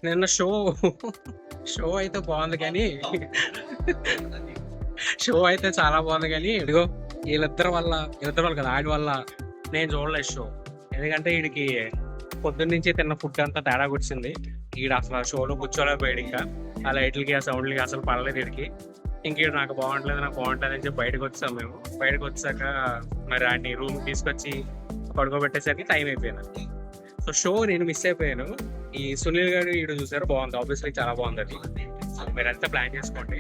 నిన్న షో అయితే బాగుంది కానీ షో అయితే చాలా బాగుంది కానీ ఇదిగో వీళ్ళిద్దరి వాళ్ళు కదా ఆడి వల్ల నేను చూడలేదు షో. ఎందుకంటే వీడికి పొద్దున్న నుంచి తిన్న ఫుడ్ అంతా తేడా వచ్చింది. వీడు అసలు షోలో కూర్చోలేకపోయాడు. ఇంకా ఆ లైట్లకి ఆ సౌండ్లకి అసలు పడలేదు వీడికి. ఇంక నాకు బాగుంటలేదు అని చెప్పి బయటకు వచ్చాం మేము. బయటకు వచ్చాక మరి ఆడిని రూమ్ తీసుకొచ్చి పడుకోబెట్టేసరికి టైం అయిపోయింది. సో షో నేను మిస్ అయిపోయాను. ఈ సునీల్ గారు వీడు చూసారు, బాగుంది, ఆబ్వియస్లీ చాలా బాగుంది. అది మీరు అంతా ప్లాన్ చేసుకోండి.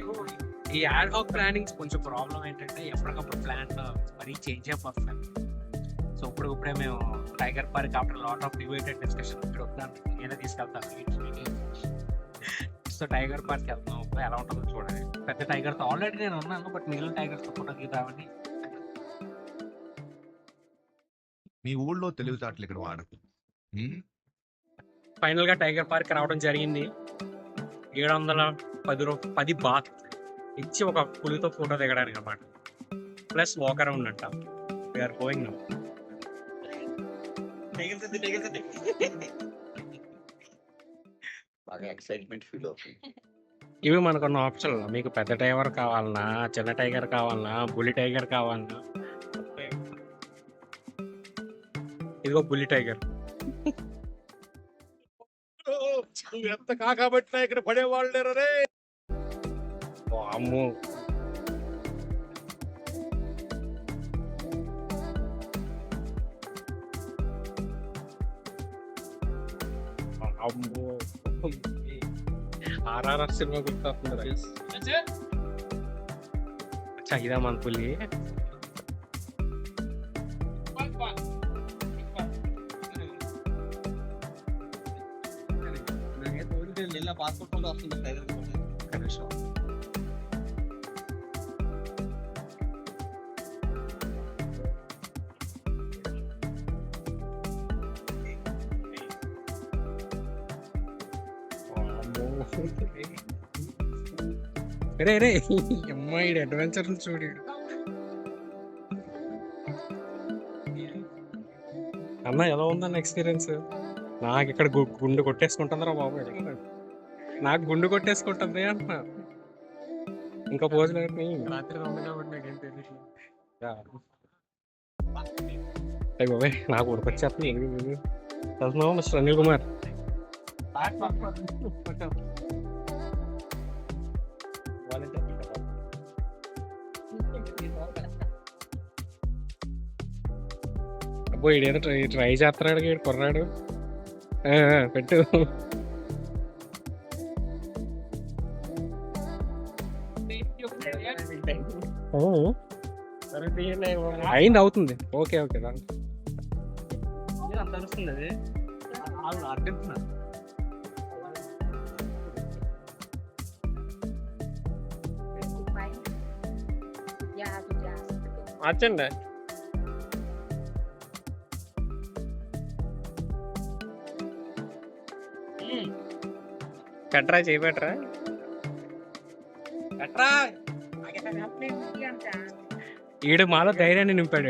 ఈ యాడ్ హాక్ ప్లానింగ్స్ కొంచెం ప్రాబ్లం ఏంటంటే ఎప్పటికప్పుడు ప్లాన్ మరీ చేంజ్ అయిపోతుంది. సో ఇప్పుడే మేము tiger park after lot of debated discussion ఇక్కడ వద్దాం, నేనే తీసుకెళ్తాను. సో టైగర్ పార్క్ వెళ్తాం, ఎలా ఉంటుందో చూడండి. పెద్ద టైగర్తో ఆల్రెడీ నేను ఉన్నాను, బట్ మిగిలిన టైగర్స్తో ఫోటో దిగుతామని. మీ ఊళ్ళో తెలివితేటలు ఇక్కడ వాడకు. ఫైనల్ గా టైగర్ పార్క్ రావడం జరిగింది. 710 బాత్ ఇచ్చి ఒక పులితో ఫోటో దిగడానికి అన్నమాట. ప్లస్ వాక్ అరౌండ్ అంట. We are going now. బాగా ఎక్సైట్మెంట్ ఫీల్ అవుతుంది. ఇవి మనకున్న ఆప్షన్. మీకు పెద్ద టైగర్ కావాలన్నా, చిన్న టైగర్ కావాలన్నా, బుల్లి టైగర్ కావాలన్నా, ఇదిగో బుల్లి టైగర్. నువ్వు ఎంత కాకబట్టినా ఇక్కడ పడేవాళ్ళు లేరు రే. అమ్మో, అమ్మో, ఆర్ఆర్ఆర్ సినిమా గుర్తొస్తుంది. ఇదా మన పులి. పాస్పోర్ట్ ఫోటో వస్తుంది. రే అమ్మాయి అడ్వెంచర్ చూడు అన్న. ఎలా ఉందన్న ఎక్స్పీరియన్స్? నాకు ఇక్కడ గుండు కొట్టేసుకుంటుందిరా బాబు. నాకు గుండు కొట్టేసుకుంటుంది అంటున్నా. ఇంకా పోజులు రాత్రి ఉంది కాబట్టి నాకేం తెలియదు. బాబాయ్ నాకు ఉడకొచ్చేస్తుంది. వెళ్తున్నావు మిస్టర్ అనిల్ కుమార్? అబ్బో ఇడేదో ట్రై చేస్తున్నాడు కుర్రాడు. పెట్టు. అయింది, అవుతుంది. ఓకే అంత అనిపిస్తుంది అది అర్థిస్తున్నా. మార్చండి. కట్రా చేయబెట్టరా కట్రా. ఈడు మాలో ధైర్యాన్ని నింపాడు.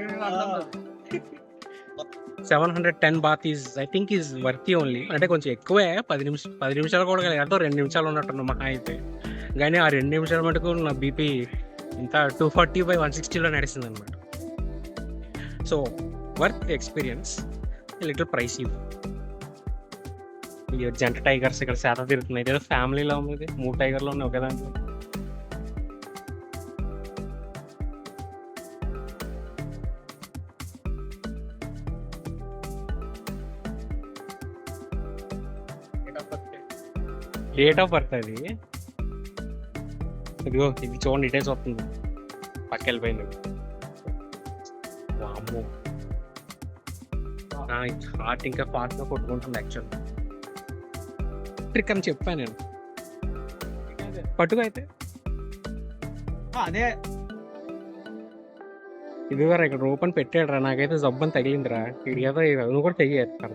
తెలుస్తుంది $710 baht is I think is worthy only. అంటే కొంచెం ఎక్కువే. 10 నిమిషాలు కూడా ఎంతో 2 నిమిషాలు ఉన్నట్టున్నా మహా అయితే. కానీ ఆ 2 నిమిషాల మటుకు నా బీపీ ఇంత 240/160లో నడిచింది అనమాట. So worth experience, little pricey. జంట టైగర్స్ ఇక్కడ శాతం తిరుగుతున్నాయి. ఏదో ఫ్యామిలీలో ఉంది, 3 టైగర్లు ఉన్నాయి ఒకే దాంట్లో. డేట్ ఆఫ్ బర్త్ అది. ఇదిగో ఇది చూడండి, డీటెయిల్స్ వస్తుంది. పక్క వెళ్ళిపోయింది. హార్ట్ ఇంకా ఫాస్ట్ గా కొట్టుకుంటుంది యాక్చువల్ ట్రిక్ అని చెప్పాను నేను. పట్టుకో అయితే అదే ఇది వరకు ఇక్కడ ఓపెన్ పెట్టాడు రా, నాకైతే జబ్బని తగిలిందిరా. ఇది ఏదో నువ్వు కూడా తెగేస్తాడు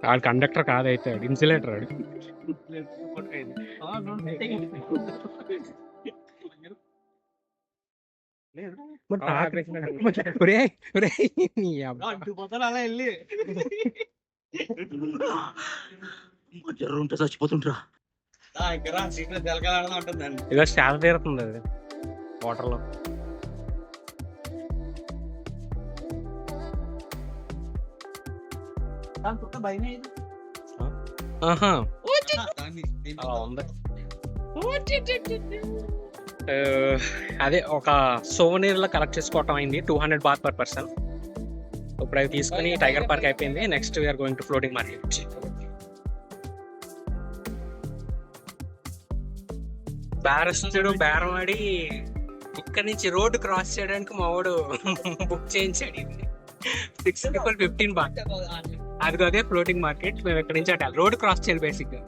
వాడు కండక్టర్ కాదైతే ఇన్సులేటర్ వాడు. ఒరేయ్, ఒరేయ్, నీ అబ్బా. అడ్డుపోతాను అలా వెళ్ళి ఉంటే చచ్చిపోతుంటరా. ఇక్కడ సీట్లో తెలకాలన్నా ఉంటుందండి. ఏదో శాల తీరుతుంది అది వాటర్ లో. భయం ఆహా దాన్ని అలా ఉంది. అదే ఒక సోవనీర్ లో కలెక్ట్ చేసుకోవటం అయింది. 200 బాత్ పర్ పర్సన్. ఇప్పుడు అవి తీసుకుని టైగర్ పార్క్ అయిపోయింది. Next we are going to floating market. బ్యారస్తుడు బేరం ఆడి ఇక్కడ నుంచి రోడ్డు క్రాస్ చేయడానికి మా వాడు బుక్ చేయించాడు. 6 people 15 బాత్. అది అదే ఫ్లోటింగ్ మార్కెట్. మేము ఇక్కడ నుంచి అటు రోడ్ క్రాస్ చేయాలి బేసిక్ గా.